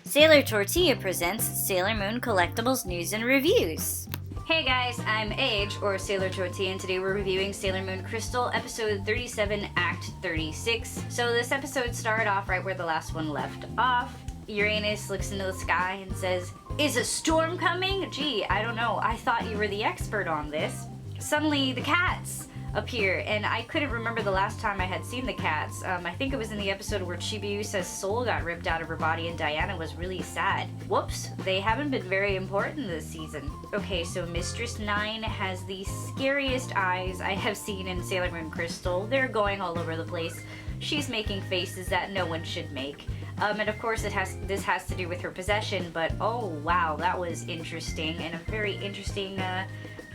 Sailor Tortilla presents Sailor Moon Collectibles News and Reviews. Hey guys, I'm Age, or Sailor Tortilla, and today we're reviewing Sailor Moon Crystal, episode 37, act 36. So this episode started off right where the last one left off. Uranus looks into the sky and says, "Is a storm coming? Gee, I don't know. I thought you were the expert on this." Suddenly, the cats appear, and I couldn't remember the last time I had seen the cats. I think it was in the episode where Chibiusa's soul got ripped out of her body and Diana was really sad. Whoops, they haven't been very important this season. Okay, so Mistress 9 has the scariest eyes I have seen in Sailor Moon Crystal. They're going all over the place. She's making faces that no one should make. And of course this has to do with her possession, but oh wow, that was interesting, and a very interesting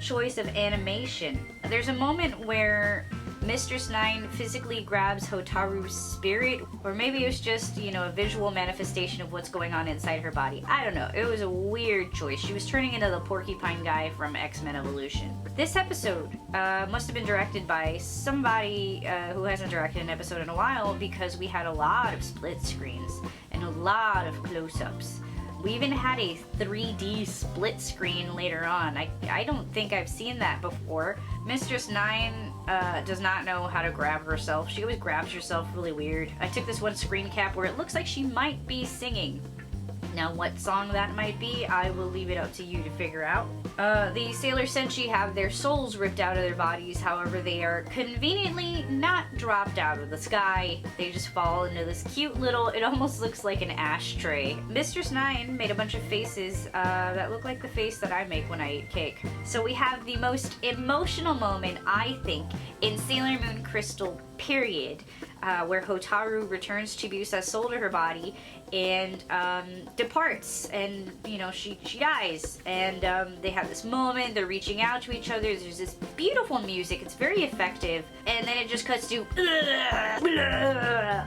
choice of animation. There's a moment where Mistress 9 physically grabs Hotaru's spirit, or maybe it was just, a visual manifestation of what's going on inside her body. I don't know. It was a weird choice. She was turning into the porcupine guy from X-Men Evolution. This episode must have been directed by somebody who hasn't directed an episode in a while, because we had a lot of split screens and a lot of close-ups. We even had a 3D split screen later on. I don't think I've seen that before. Mistress 9 does not know how to grab herself. She always grabs herself really weird. I took this one screen cap where it looks like she might be singing. Now, what song that might be, I will leave it up to you to figure out. The Sailor Senshi have their souls ripped out of their bodies, however they are conveniently not dropped out of the sky. They just fall into this cute little, it almost looks like an ashtray. Mistress 9 made a bunch of faces that look like the face that I make when I eat cake. So we have the most emotional moment, I think, in Sailor Moon Crystal, period, where Hotaru returns Chibiusa's soul to her body and departs, and she dies, and they have this moment, they're reaching out to each other, there's this beautiful music, it's very effective, and then it just cuts to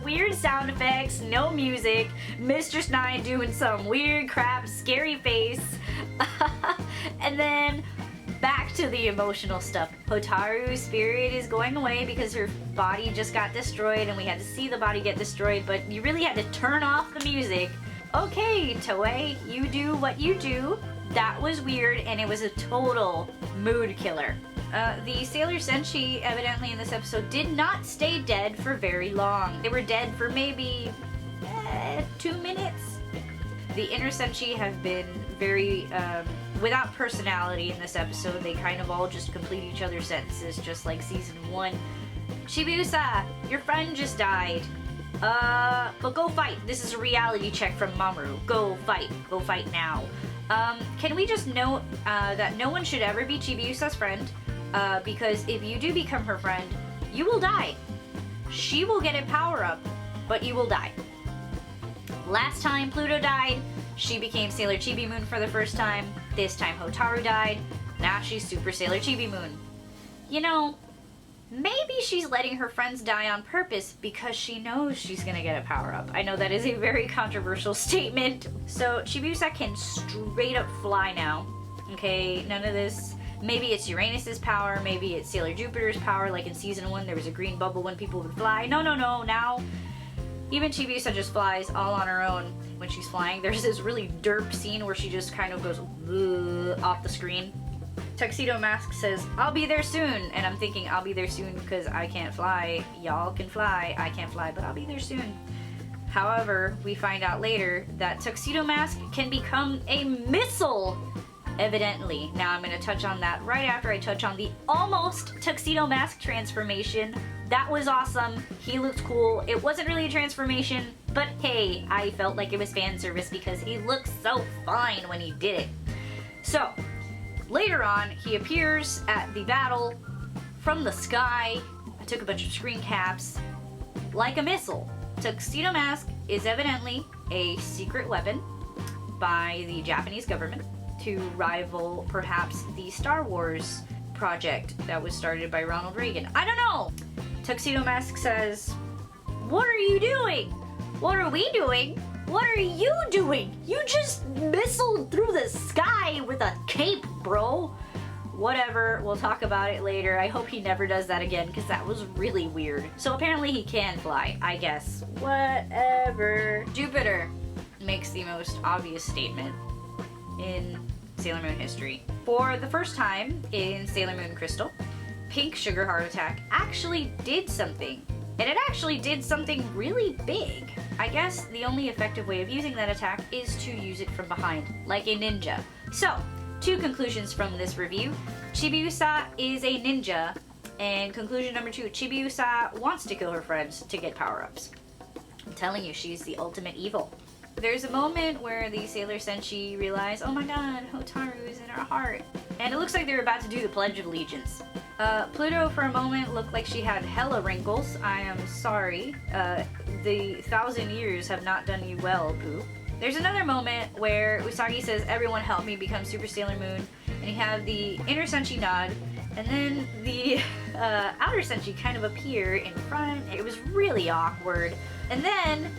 weird sound effects, no music, Mistress 9 doing some weird crap, scary face, and then back to the emotional stuff. Hotaru's spirit is going away because her body just got destroyed, and we had to see the body get destroyed, but you really had to turn off the music. Okay, Toei, you do what you do. That was weird, and it was a total mood killer. The Sailor Senshi, evidently in this episode, did not stay dead for very long. They were dead for maybe 2 minutes. The Inner Senshi have been very without personality in this episode. They kind of all just complete each other's sentences, just like season 1. Chibiusa, your friend just died. But go fight. This is a reality check from Mamoru. Go fight. Go fight now. Can we just note that no one should ever be Chibiusa's friend, because if you do become her friend, you will die. She will get a power-up, but you will die. Last time Pluto died, she became Sailor Chibi Moon for the first time. This time Hotaru died. Now she's Super Sailor Chibi Moon. Maybe she's letting her friends die on purpose because she knows she's gonna get a power-up. I know that is a very controversial statement. So Chibiusa can straight up fly now. Okay, none of this. Maybe it's Uranus's power, maybe it's Sailor Jupiter's power, like in season 1 there was a green bubble when people would fly. No, now even Chibiusa just flies all on her own when she's flying. There's this really derp scene where she just kind of goes off the screen. Tuxedo Mask says, "I'll be there soon," and I'm thinking, I'll be there soon because I can't fly. Y'all can fly, I can't fly, but I'll be there soon. However, we find out later that Tuxedo Mask can become a missile, evidently. Now I'm going to touch on that right after I touch on the almost Tuxedo Mask transformation. That was awesome. He looked cool. It wasn't really a transformation, but hey, I felt like it was fan service because he looked so fine when he did it. So, later on, he appears at the battle from the sky. I took a bunch of screen caps. Like a missile. Tuxedo Mask is evidently a secret weapon by the Japanese government to rival, perhaps, the Star Wars project that was started by Ronald Reagan. I don't know! Tuxedo Mask says, "What are you doing? What are we doing? What are you doing? You just missiled through the sky with a cape, bro." Whatever, we'll talk about it later. I hope he never does that again, because that was really weird. So apparently he can fly, I guess. Whatever. Jupiter. makes the most obvious statement in Sailor Moon history. For the first time in Sailor Moon Crystal, Pink Sugar Heart Attack actually did something. And it actually did something really big. I guess the only effective way of using that attack is to use it from behind, like a ninja. So, 2 conclusions from this review. Chibiusa is a ninja, and conclusion number 2, Chibiusa wants to kill her friends to get power-ups. I'm telling you, she's the ultimate evil. There's a moment where the Sailor Senshi realize, oh my god, Hotaru is in her heart. And it looks like they're about to do the Pledge of Allegiance. Pluto for a moment looked like she had hella wrinkles. I am sorry. The 1,000 years have not done you well, Pooh. There's another moment where Usagi says, everyone help me become Super Sailor Moon. And you have the inner Senshi nod, and then the outer Senshi kind of appear in front. It was really awkward. And then,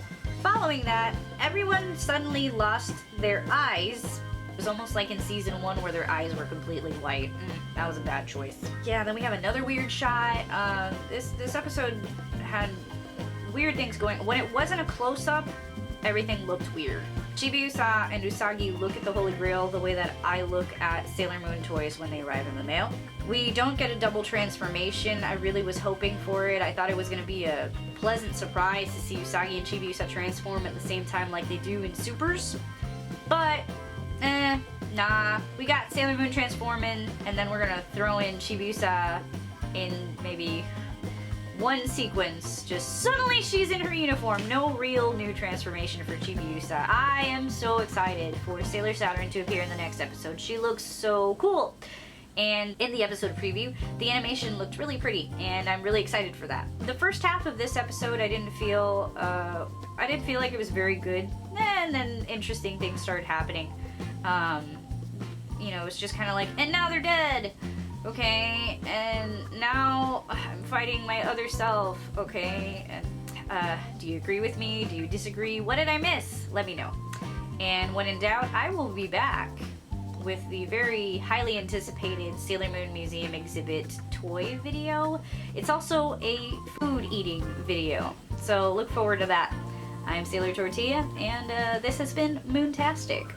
following that, everyone suddenly lost their eyes. It was almost like in season 1 where their eyes were completely white. That was a bad choice. Yeah, then we have another weird shot. This episode had weird things going. When it wasn't a close-up, everything looked weird. Chibiusa and Usagi look at the Holy Grail the way that I look at Sailor Moon toys when they arrive in the mail. We don't get a double transformation. I really was hoping for it. I thought it was going to be a pleasant surprise to see Usagi and Chibiusa transform at the same time like they do in Supers. But, nah. We got Sailor Moon transforming, and then we're going to throw in Chibiusa in maybe one sequence. Just suddenly she's in her uniform. No real new transformation for Chibiusa. I am so excited for Sailor Saturn to appear in the next episode. She looks so cool. And in the episode preview, the animation looked really pretty, and I'm really excited for that. The first half of this episode, I didn't feel like it was very good. And then interesting things started happening. You know, it's just kind of like, and now they're dead. Okay, and now I'm fighting my other self, okay? And, do you agree with me? Do you disagree? What did I miss? Let me know. And when in doubt, I will be back with the very highly anticipated Sailor Moon Museum exhibit toy video. It's also a food eating video, so look forward to that. I'm Sailor Tortilla, and this has been Moontastic.